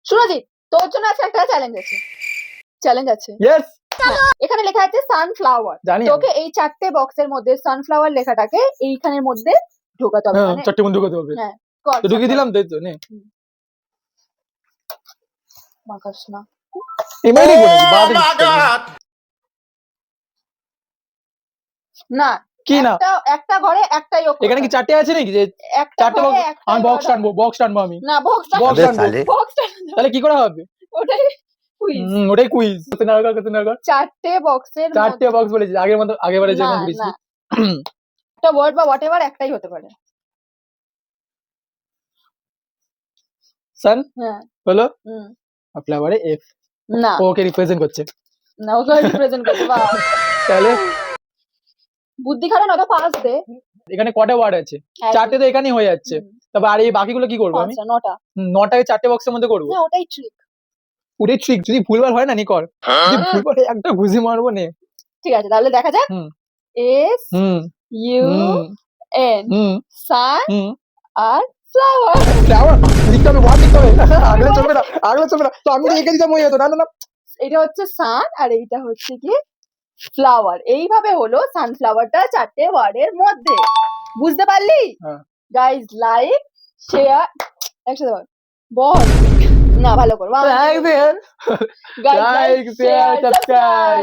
সুরজিৎ, তোর জন্য আছে একটা চ্যালেঞ্জ আছে। ইয়েস, এখানে লেখা আছে সানফ্লাওয়ার। জানি তোকে এই 4টে বক্সের মধ্যে সানফ্লাওয়ার লেখাটাকে এইখানের মধ্যে ঢোকাতে হবে। হ্যাঁ, মানে 4টে বন্ধু করতে হবে। হ্যাঁ, কর। তো ঢুকিয়ে দিলাম তো, নে মাকাস না। এমনি করে বাদ না, কি না, একটা ঘরে একটাই অক্ষর। এখানে কি 4টে আছে নাকি যে একটা 4টে ঘরে বক্স? আমি বক্স টানবো আমি। না, বক্স বক্স টানবো। টানবো। তাহলে কি করা হবে? ওটাই কুইজ। ওটাই কুইজ। 4টে বক্সের 4টে বক্স বলেছি, আগের মতো আগেবারে যেমন না, বলেছি। না। একটা ওয়ার্ড বা হোয়াটএভার একটাই হতে পারে। সান হ্যাঁ, হলো হুম। ফ্লাওয়ারে এফ। না, ওকে রিপ্রেজেন্ট করছে। না, ওকে রিপ্রেজেন্ট করতে বাহ। তাহলে বুদ্ধি খারাপ না তো পাস দে। এখানে কটা ওয়ার্ড আছে? 4টে তো এখানেই হয়ে যাচ্ছে। তবে আর এই বাকিগুলো কি করবো আমি? 9টা। 9টাকে 4টে বক্সের মধ্যে করবো। হ্যাঁ, ওটাই ট্রিক। ওটাই ট্রিক। যদি ভুলভাল হয় না নি কর, যদি ভুলভাল হয় একটা ঘুষি মারবো নে। ঠিক আছে, তাহলে দেখা যাক। এস ইউ এন সান আর ফ্লাওয়ার। ফ্লাওয়ার লিখতে হবে, ওয়ার্ড লিখতে হবে। আগলে চলবে না, আগলে চলবে না। তো আমি তো এঁকে দিতাম, হয়ে যেত। না না না, এটা হচ্ছে সান আর এইটা হচ্ছে কি ফ্লাওয়ার। এইভাবে হলো সানফ্লাওয়ারটা 4টে ওয়ার্ডের মধ্যে। বুঝতে পারলি? গাইজ, লাইক শেয়ার একসাথে বল না, ভালো করো। Like share subscribe.